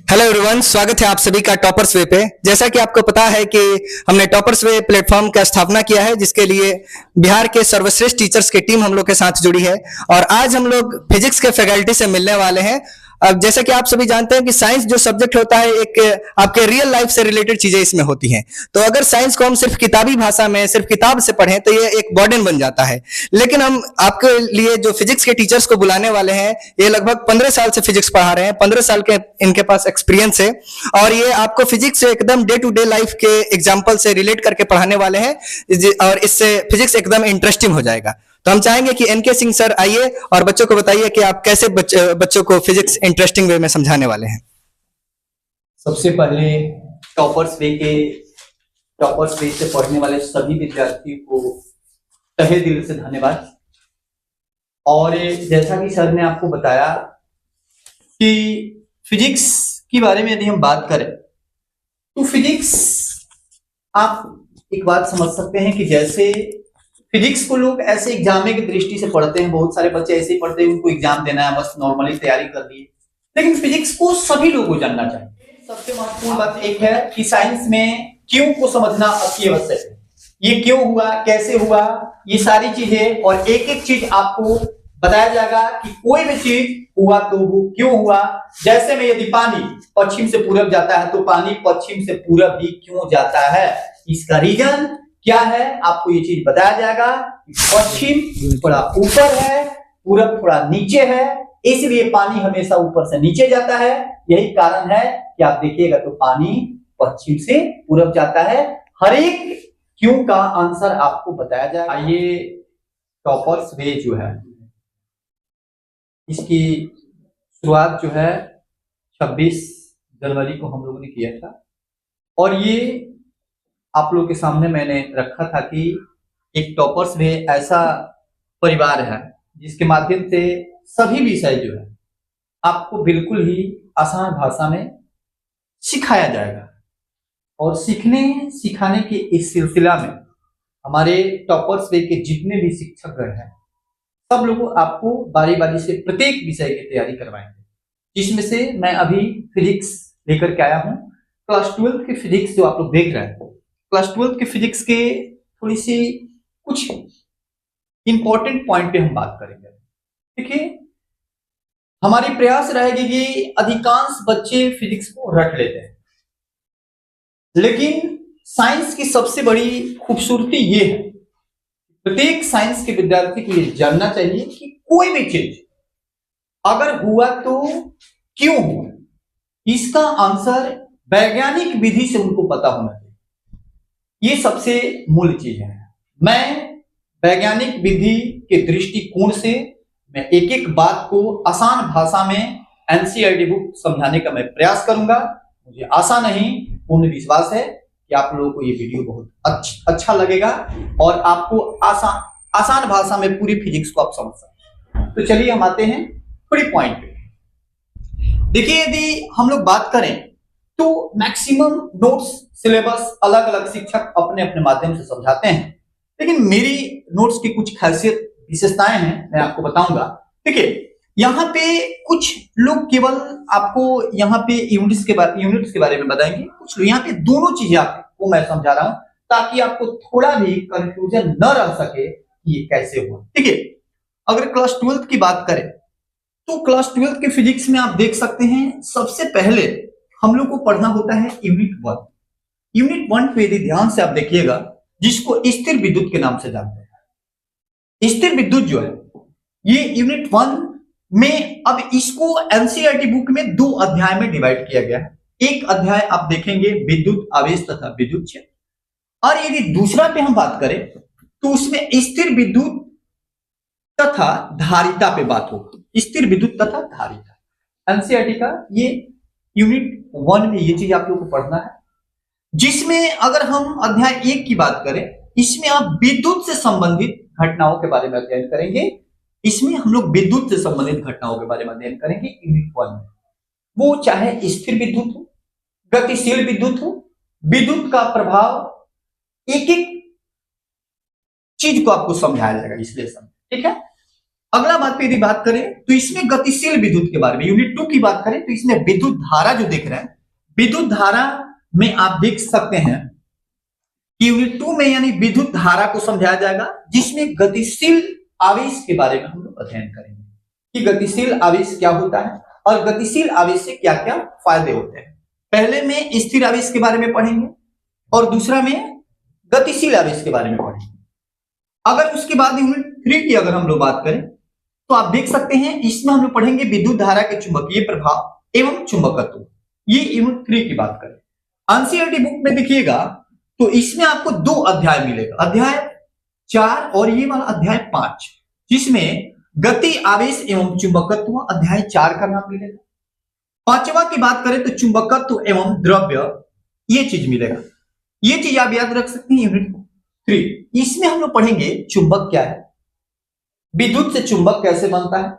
Hello everyone, स्वागत है आप सभी का टॉपर्स वे पे। जैसा कि आपको पता है कि हमने टॉपर्स वे प्लेटफॉर्म का स्थापना किया है, जिसके लिए बिहार के सर्वश्रेष्ठ टीचर्स की टीम हम लोग के साथ जुड़ी है। और आज हम लोग फिजिक्स के फैकल्टी से मिलने वाले हैं। अब जैसा कि आप सभी जानते हैं कि साइंस जो सब्जेक्ट होता है, एक आपके रियल लाइफ से रिलेटेड चीजें इसमें होती हैं। तो अगर साइंस को हम सिर्फ किताबी भाषा में सिर्फ किताब से पढ़ें तो ये एक बर्डन बन जाता है। लेकिन हम आपके लिए जो फिजिक्स के टीचर्स को बुलाने वाले हैं, ये लगभग 15 साल से फिजिक्स पढ़ा रहे हैं, 15 साल के इनके पास एक्सपीरियंस है। और ये आपको फिजिक्स से एकदम डे टू डे लाइफ के एग्जाम्पल से रिलेट करके पढ़ाने वाले हैं, और इससे फिजिक्स एकदम इंटरेस्टिंग हो जाएगा। तो हम चाहेंगे कि एनके सिंह सर आइए और बच्चों को बताइए कि आप कैसे बच्चों को फिजिक्स इंटरेस्टिंग वे में समझाने वाले हैं। सबसे पहले टॉपर्स वे से पढ़ने वाले सभी विद्यार्थियों को तहे दिल से धन्यवाद। और जैसा कि सर ने आपको बताया कि फिजिक्स के बारे में यदि हम बात करें तो फिजिक्स, आप एक बात समझ सकते हैं कि जैसे फिजिक्स को लोग ऐसे एग्जाम की दृष्टि से पढ़ते हैं, बहुत सारे बच्चे ऐसे ही पढ़ते हैं, उनको एग्जाम देना है, बस नॉर्मली तैयारी कर दी। लेकिन फिजिक्स को सभी लोगों को जानना चाहिए। सबसे महत्वपूर्ण बात एक है कि साइंस में क्यों को समझना अति आवश्यक है। ये क्यों हुआ, कैसे हुआ, ये सारी चीजें, और एक एक चीज आपको बताया जाएगा कि कोई भी चीज हुआ तो वो क्यों हुआ। जैसे में यदि पानी पश्चिम से पूरब जाता है तो पानी पश्चिम से पूरब भी क्यों जाता है, इसका रीजन क्या है, आपको ये चीज बताया जाएगा। पश्चिम थोड़ा ऊपर है, पूरब थोड़ा नीचे है, इसलिए पानी हमेशा ऊपर से नीचे जाता है। यही कारण है कि आप देखिएगा तो पानी पश्चिम से पूरब जाता है। हर एक क्यों का आंसर आपको बताया जाएगा। ये टॉपर्स वे जो है, इसकी शुरुआत जो है 26 जनवरी को हम लोगों ने किया था। और ये आप लोगों के सामने मैंने रखा था कि एक टॉपर्स वे ऐसा परिवार है जिसके माध्यम से सभी विषय जो है आपको बिल्कुल ही आसान भाषा में सिखाया जाएगा। और सीखने सिखाने के इस सिलसिला में हमारे टॉपर्स वे के जितने भी शिक्षकगण हैं, सब लोग आपको बारी बारी से प्रत्येक विषय की तैयारी करवाएंगे, जिसमें से मैं अभी फिजिक्स लेकर के आया हूं। क्लास 12 की फिजिक्स जो आप लोग देख रहे हैं, क्लास 12 के फिजिक्स के थोड़ी सी कुछ इंपॉर्टेंट पॉइंट पे हम बात करेंगे। देखिए, हमारी प्रयास रहेगी कि अधिकांश बच्चे फिजिक्स को रट लेते हैं, लेकिन साइंस की सबसे बड़ी खूबसूरती ये है, प्रत्येक साइंस के विद्यार्थी को ये जानना चाहिए कि कोई भी चीज अगर हुआ तो क्यों हुआ, इसका आंसर वैज्ञानिक विधि से उनको पता होना चाहिए। ये सबसे मूल चीज है। मैं वैज्ञानिक विधि के दृष्टिकोण से मैं एक एक बात को आसान भाषा में एनसीईआरटी बुक समझाने का मैं प्रयास करूंगा। मुझे आशा नहीं, पूर्ण विश्वास है कि आप लोगों को ये वीडियो बहुत अच्छा लगेगा और आपको आसान भाषा में पूरी फिजिक्स को आप समझ सकते हैं। तो चलिए हम आते हैं थोड़ी पॉइंट पे। देखिए, यदि हम लोग बात करें तो मैक्सिमम नोट्स सिलेबस अलग अलग शिक्षक अपने अपने माध्यम से समझाते हैं, लेकिन मेरी नोट्स की कुछ खासियत विशेषताएं हैं, मैं आपको बताऊंगा। देखिए, यहाँ पे कुछ लोग केवल आपको यहाँ पे यूनिट्स के बारे में बताएंगे, कुछ लोग यहाँ पे दोनों चीजें आपको मैं समझा रहा हूं ताकि आपको थोड़ा भी कंफ्यूजन न रह सके कि ये कैसे हुआ। ठीक है, अगर क्लास 12 की बात करें तो क्लास 12 के फिजिक्स में आप देख सकते हैं, सबसे पहले हम लोग को पढ़ना होता है यूनिट 1। यूनिट 1 पे यदि ध्यान से आप देखिएगा, जिसको स्थिर विद्युत के नाम से जानते हैं। स्थिर विद्युत जो है ये यूनिट 1 में, अब इसको एनसीईआरटी बुक में 2 अध्याय में डिवाइड किया गया है। एक अध्याय आप देखेंगे विद्युत आवेश तथा विद्युत क्षेत्र, और यदि दूसरा पे हम बात करें तो उसमें स्थिर विद्युत तथा धारिता पे बात होगी। स्थिर विद्युत तथा धारिता एनसीईआरटी का ये यूनिट 1 में ये चीज आप लोगों को पढ़ना है। जिसमें अगर हम अध्याय 1 की बात करें, इसमें आप विद्युत से संबंधित घटनाओं के बारे में अध्ययन करेंगे। इसमें हम लोग विद्युत से संबंधित घटनाओं के बारे में अध्ययन करेंगे यूनिट 1 में। वो चाहे स्थिर विद्युत हो, गतिशील विद्युत हो, विद्युत का प्रभाव, एक एक चीज को आपको समझाया जाएगा इसलिए समझ। ठीक है, अगला बात पे यदि बात करें तो इसमें गतिशील विद्युत के बारे में, यूनिट 2 की बात करें तो इसमें विद्युत धारा जो देख रहे हैं, विद्युत धारा में आप देख सकते हैं कि यूनिट 2 में यानी विद्युत धारा को समझाया जाएगा, जिसमें गतिशील आवेश के बारे में हम लोग अध्ययन करेंगे कि गतिशील आवेश क्या होता है और गतिशील आवेश से क्या क्या फायदे होते हैं। पहले में स्थिर आवेश के बारे में पढ़ेंगे और दूसरा में गतिशील आवेश के बारे में पढ़ेंगे। अगर उसके बाद यूनिट 3 की अगर हम लोग बात करें तो आप देख सकते हैं इसमें हम लोग पढ़ेंगे विद्युत धारा के चुंबकीय प्रभाव एवं चुंबकत्व। ये यूनिट 3 की बात करें। एनसीईआरटी बुक में देखिएगा तो इसमें आपको 2 अध्याय मिलेगा, अध्याय 4 और ये वाला अध्याय 5, जिसमें गति आवेश एवं चुंबकत्व अध्याय 4 का नाम मिलेगा। 5वां की बात करें तो चुंबकत्व एवं द्रव्य, ये चीज मिलेगा। ये चीज आप याद रख सकते हैं यूनिट 3। इसमें हम लोग पढ़ेंगे चुंबक क्या है, विद्युत से चुंबक कैसे बनता है,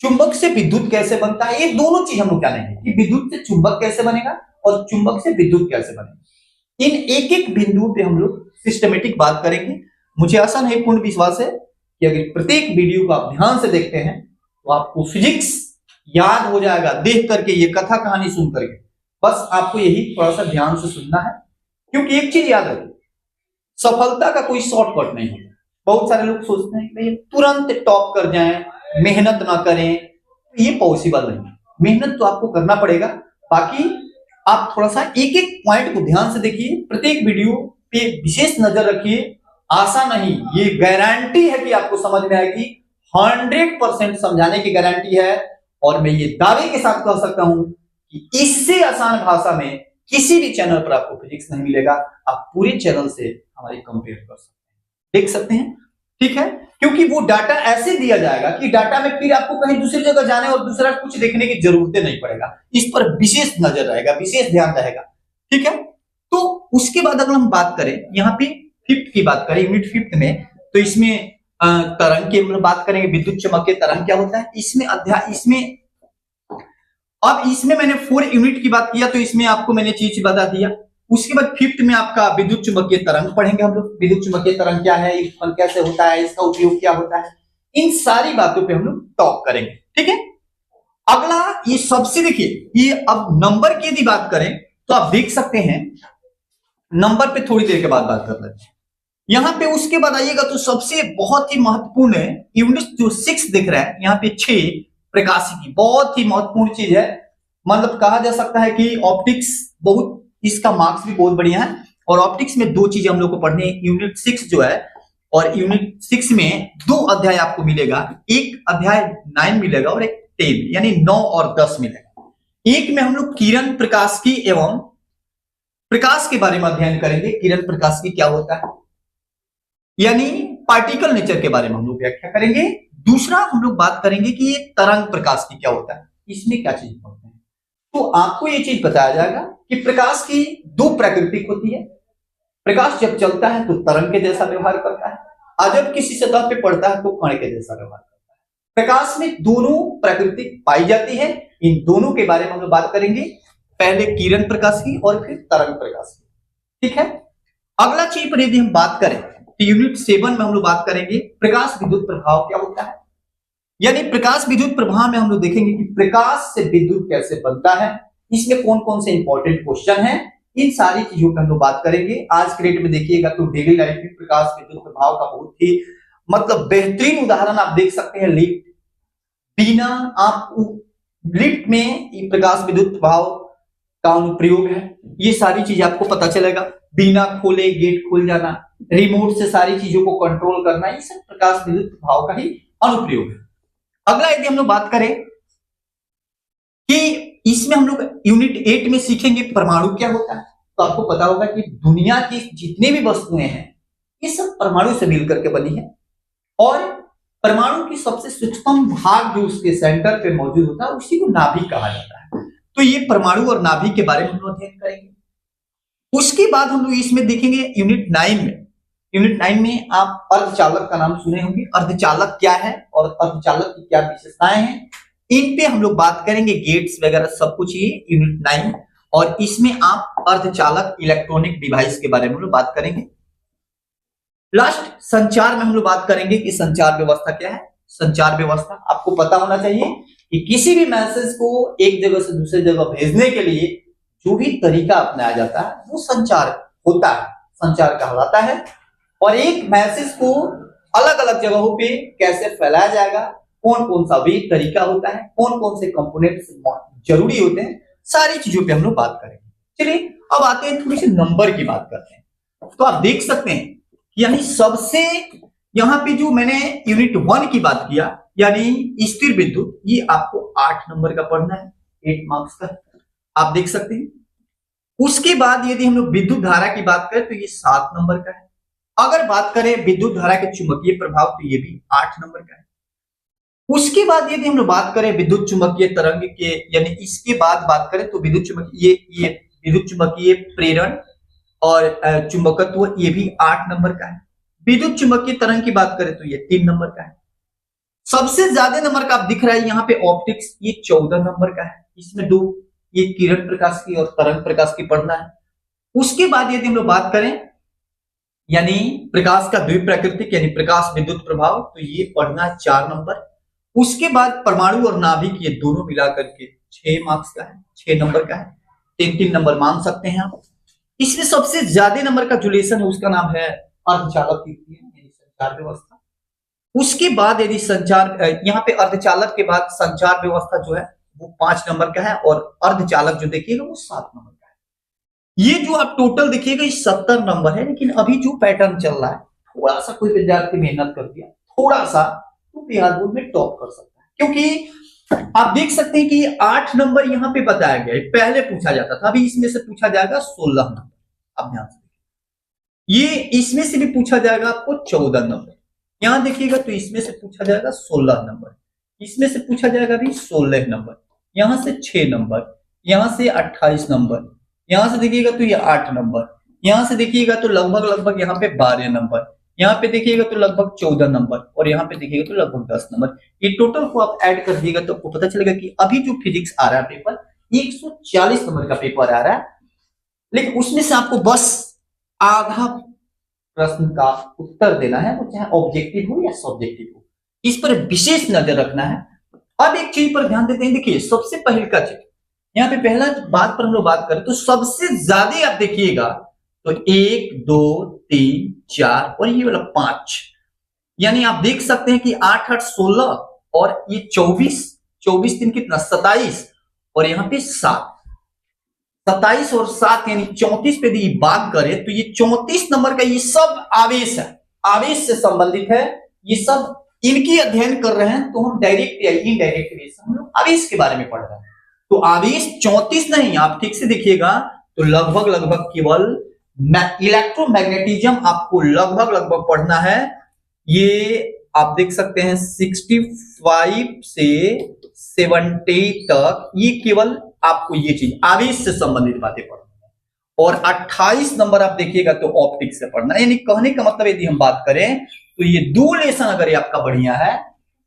चुंबक से विद्युत कैसे बनता है, ये दोनों चीज हम लोग जानेंगे कि विद्युत से चुंबक कैसे बनेगा और चुंबक से विद्युत कैसे बनेगा। इन एक एक बिंदुओं पे हम लोग सिस्टमेटिक बात करेंगे। मुझे आशा है, पूर्ण विश्वास है कि अगर प्रत्येक वीडियो को आप ध्यान से देखते हैं तो आपको फिजिक्स याद हो जाएगा देख करके, ये कथा कहानी सुन करके। बस आपको यही थोड़ा सा ध्यान से सुनना है, क्योंकि एक चीज याद रखिए, सफलता का कोई शॉर्टकट नहीं होता। बहुत सारे लोग सोचते हैं कि तुरंत टॉप कर जाएं, मेहनत ना करें, ये पॉसिबल नहीं। मेहनत तो आपको करना पड़ेगा, बाकी आप थोड़ा सा एक एक पॉइंट को ध्यान से देखिए, प्रत्येक वीडियो पे विशेष नजर रखिए। आशा नहीं, ये गारंटी है कि आपको समझ में आएगी, 100% समझाने की गारंटी है। और मैं ये दावे के साथ कह सकता हूं कि इससे आसान भाषा में किसी भी चैनल पर आपको फिजिक्स नहीं मिलेगा। आप पूरे चैनल से हमारे कंपेयर कर सकते हैं, देख सकते हैं, ठीक है। क्योंकि वो डाटा ऐसे दिया जाएगा कि डाटा में फिर आपको कहीं दूसरी जगह जाने और दूसरा कुछ देखने की जरूरत नहीं पड़ेगा। इस पर विशेष नजर रहेगा, विशेष ध्यान रहेगा, ठीक है। तो उसके बाद अगर हम बात करें यहाँ पे 5th की बात करें, यूनिट 5th में, तो इसमें तरंग की हम बात करेंगे, विद्युत चुम्बकीय तरंग क्या होता है इसमें अध्याय। अब इसमें मैंने 4 यूनिट की बात किया तो इसमें आपको मैंने चीज बता दिया। उसके बाद 5th में आपका विद्युत चुम्बकीय तरंग पढ़ेंगे हम लोग। विद्युत चुम्बकीय तरंग क्या है, उत्पन्न कैसे होता है, इसका उपयोग क्या होता है, इन सारी बातों पे हम लोग टॉक करेंगे, ठीक है। अगला ये सबसे देखिए, ये अब नंबर की यदि बात करें तो आप देख सकते हैं, नंबर पे थोड़ी देर के बाद बात कर लेते हैं। यहां पे उसके बाद आइएगा तो सबसे बहुत ही महत्वपूर्ण है यूनिट जो 6 दिख रहा है यहाँ पे 6 प्रकाशिकी, बहुत ही महत्वपूर्ण चीज है। मतलब कहा जा सकता है कि ऑप्टिक्स बहुत, इसका मार्क्स भी बहुत बढ़िया है। और ऑप्टिक्स में 2 चीजें हम लोग को पढ़ने, यूनिट 6 जो है, और यूनिट 6 में 2 अध्याय आपको मिलेगा, एक अध्याय 9 मिलेगा और एक 10, यानी 9 और 10 मिलेगा। एक में हम लोग किरण प्रकाशिकी एवं प्रकाश के बारे में अध्ययन करेंगे। किरण प्रकाशिकी क्या होता है, यानी पार्टिकल नेचर के बारे में हम लोग व्याख्या करेंगे। दूसरा हम लोग बात करेंगे कि ये तरंग प्रकाश की क्या होता है, इसमें क्या चीज पढ़ते हैं। तो आपको ये चीज बताया जाएगा कि प्रकाश की 2 प्रकृति होती है। प्रकाश जब चलता है तो तरंग के जैसा व्यवहार करता है, और जब किसी सतह पे पड़ता है तो कण के जैसा व्यवहार करता है। प्रकाश में दोनों प्रकृति पाई जाती है। इन दोनों के बारे में हम लोग बात करेंगे, पहले किरण प्रकाश की और फिर तरंग प्रकाश की, ठीक है। अगला चीज पर यदि हम बात करें तो यूनिट 7 में हम लोग बात करेंगे प्रकाश विद्युत प्रभाव क्या होता है। यानी प्रकाश विद्युत प्रभाव में हम लोग देखेंगे कि प्रकाश से विद्युत कैसे बनता है, इसमें कौन कौन से इंपॉर्टेंट क्वेश्चन हैं, इन सारी चीजों पर हम लोग बात करेंगे। आज के डेट में देखिएगा तो डेली लाइफ में प्रकाश विद्युत प्रभाव का बहुत ही मतलब बेहतरीन उदाहरण आप देख सकते हैं, लिफ्ट। बिना आप लिफ्ट में प्रकाश विद्युत प्रभाव का अनुप्रयोग है, ये सारी चीज आपको पता चलेगा। बिना खोले गेट खुल जाना, रिमोट से सारी चीजों को कंट्रोल करना, ये सब प्रकाश विद्युत प्रभाव का ही अनुप्रयोग है। अगला यदि हम लोग बात करें कि इसमें हम लोग यूनिट 8 में सीखेंगे परमाणु क्या होता है। तो आपको पता होगा कि दुनिया की जितने भी वस्तुएं हैं ये सब परमाणु से मिलकर के बनी है, और परमाणु की सबसे सूक्ष्म भाग जो उसके सेंटर पे मौजूद होता है उसी को नाभिक कहा जाता है। तो ये परमाणु और नाभिक के बारे में हम लोग अध्ययन करेंगे। उसके बाद हम लोग इसमें देखेंगे यूनिट 9 में। यूनिट 9 में आप अर्धचालक का नाम सुने होंगे, अर्धचालक क्या है और अर्धचालक की क्या विशेषताएं हैं, इन पे हम लोग बात करेंगे। गेट्स वगैरह सब कुछ ये यूनिट 9, और इसमें आप अर्धचालक इलेक्ट्रॉनिक डिवाइस के बारे में हम लोग बात करेंगे। लास्ट संचार में हम लोग बात करेंगे कि संचार व्यवस्था क्या है। संचार व्यवस्था आपको पता होना चाहिए कि किसी भी मैसेज को एक जगह से दूसरी जगह भेजने के लिए जो भी तरीका अपनाया जाता है वो संचार होता है, संचार कहलाता है। और एक मैसेज को अलग अलग जगहों पे कैसे फैलाया जाएगा, कौन कौन सा भी तरीका होता है, कौन कौन से कंपोनेंट्स जरूरी होते हैं, सारी चीजों पे हम लोग बात करेंगे। चलिए अब आते हैं थोड़ी सी नंबर की बात करते हैं। तो आप देख सकते हैं यानी सबसे यहां पे जो मैंने यूनिट 1 की बात किया यानी स्थिर विद्युत, ये आपको 8 नंबर का पढ़ना है, 8 मार्क्स का, आप देख सकते हैं। उसके बाद यदि हम लोग विद्युत धारा की बात करें तो ये 7 नंबर का है। अगर बात करें विद्युत धारा के चुंबकीय प्रभाव तो ये भी 8 नंबर का है। उसके बाद यदि हम लोग बात करें विद्युत चुंबकीय तरंग के यानी इसके बाद बात करें तो विद्युत चुंबकीय ये विद्युत चुंबकीय प्रेरण और चुंबकत्व ये भी 8 नंबर का है। विद्युत चुंबकीय तरंग की बात करें तो ये 3 नंबर का है। सबसे ज्यादा नंबर का आप दिख रहा है यहाँ पे ऑप्टिक्स, ये 14 नंबर का है। इसमें 2 ये किरण प्रकाश की और तरंग प्रकाश की पढ़ना है। उसके बाद यदि हम लोग बात करें यानी प्रकाश का द्विप्राकृतिक यानी प्रकाश विद्युत प्रभाव तो ये पढ़ना है 4 नंबर। उसके बाद परमाणु और नाभिक ये दोनों मिलाकर के 6 मार्क्स का है, 6 नंबर का है। 3-3 नंबर मान सकते हैं आप। इसमें सबसे ज्यादा नंबर का जो लेसन है उसका नाम है अर्धचालक यानी संचार व्यवस्था। उसके बाद यदि संचार यहाँ पे अर्धचालक के बाद संचार व्यवस्था जो है वो 5 नंबर का है और अर्धचालक जो देखिएगा वो 7 नंबर का है। ये जो आप टोटल देखिएगा 70 नंबर है। लेकिन अभी जो पैटर्न चल रहा है थोड़ा सा कोई विद्यार्थी मेहनत कर दिया थोड़ा सा तो बिहार बोर्ड में टॉप कर सकता है, क्योंकि आप देख सकते हैं कि 8 नंबर यहाँ पे बताया गया है, पहले पूछा जाता था, अभी इसमें से पूछा जाएगा 16 नंबर। आप ध्यान से ये इसमें से भी पूछा जाएगा आपको 14 नंबर। यहां देखिएगा तो इसमें से पूछा जाएगा 16 नंबर, इसमें से पूछा जाएगा भी 16 नंबर, यहां से 6 नंबर, यहां से 28 नंबर, यहां से देखिएगा तो ये 8 नंबर, यहां से देखिएगा तो लगभग यहाँ पे 12 नंबर, यहाँ पे देखिएगा तो लगभग 14 नंबर और यहाँ पे देखिएगा तो लगभग 10 नंबर। ये टोटल को आप ऐड कर दिएगा तो आपको पता चलेगा कि अभी जो फिजिक्स आ रहा है पेपर 140 नंबर का पेपर आ रहा है, लेकिन उसमें से आपको बस आधा प्रश्न का उत्तर देना है, वो चाहे ऑब्जेक्टिव हो या सब्जेक्टिव हो, इस पर विशेष नजर रखना है। अब एक चीज पर ध्यान देते हैं, देखिए सबसे पहले का चीज यहाँ पे पहला बात पर हम लोग बात करें तो सबसे ज्यादा आप देखिएगा तो 1 2 3 4 और ये वाला 5, यानी आप देख सकते हैं कि 8 8 16 और ये 24 24 3 कितना 27 और यहाँ पे 7 27 और 7 यानी 34 पे यदि बात करें तो ये 34 नंबर का ये सब आवेश है, आवेश से संबंधित है, ये सब इनकी अध्ययन कर रहे हैं। तो हम डायरेक्ट या इनडायरेक्ट वे से हम लोग आवेश के बारे में पढ़ रहे हैं। तो आवेश 34 नहीं, आप ठीक से देखिएगा तो लगभग केवल इलेक्ट्रोमैग्नेटिज्म आपको लगभग पढ़ना है। ये आप देख सकते हैं 65 से 70 तक ये केवल आपको ये चीज आवेश से संबंधित बातें पढ़ना है। और 28 नंबर आप देखिएगा तो ऑप्टिक्स से पढ़ना है। यानी कहने का मतलब यदि हम बात करें तो ये 2 लेसन अगर ये आपका बढ़िया है,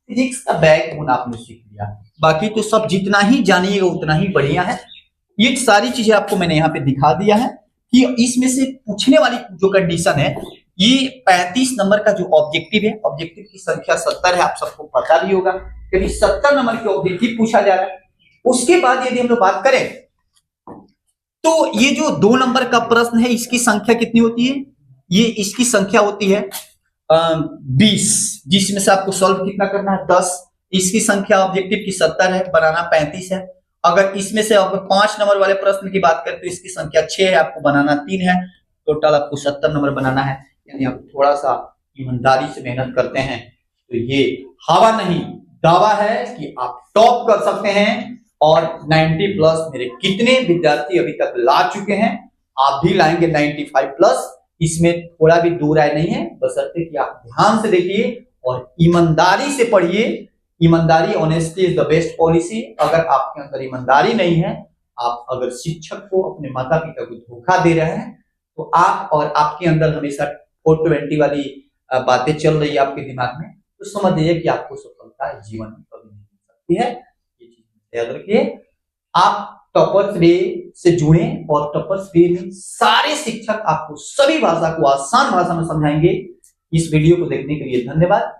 फिजिक्स का बैकबोन आपने सीख लिया, बाकी तो सब जितना ही जानिएगा उतना ही बढ़िया है। ये सारी चीजें आपको मैंने यहाँ पे दिखा दिया है कि इसमें से पूछने वाली जो कंडीशन है ये 35 नंबर का जो ऑब्जेक्टिव है, ऑब्जेक्टिव की संख्या 70 है, आप सबको पता भी होगा क्योंकि 70 नंबर के ऑब्जेक्टिव पूछा जा रहा है। उसके बाद यदि हम लोग बात करें तो ये जो 2 नंबर का प्रश्न है इसकी संख्या कितनी होती है, ये इसकी संख्या होती है 20, जिसमें से आपको सॉल्व कितना करना है 10। इसकी संख्या ऑब्जेक्टिव की 70 है, बनाना 35 है। अगर इसमें से अगर 5 नंबर वाले प्रश्न की बात करें तो इसकी संख्या 6 है, आपको बनाना 3 है, टोटल आपको 70 नंबर बनाना है। यानी आप थोड़ा सा ईमानदारी से मेहनत करते हैं तो ये हवा नहीं दावा है कि आप टॉप कर सकते हैं। और 90 प्लस मेरे कितने विद्यार्थी अभी तक ला चुके हैं, आप भी लाएंगे 95 प्लस, इसमें थोड़ा भी दूर आए नहीं है, बशर्ते कि आप ध्यान से देखिए और ईमानदारी से पढ़िए। ईमानदारी honesty is the best policy. अगर आपके अंदर ईमानदारी नहीं है, आप अगर शिक्षक को अपने माता पिता को धोखा दे रहे हैं तो आप और आपके अंदर हमेशा 420 वाली बातें चल रही है आपके दिमाग में, तो समझ लीजिए कि आपको सफलता जीवन में कभी नहीं मिल सकती है। ये चीज याद रखिए। आप टॉपर्स वे से जुड़े और टॉपर्स वे में सारे शिक्षक आपको सभी भाषा को आसान भाषा में समझाएंगे। इस वीडियो को देखने के लिए धन्यवाद।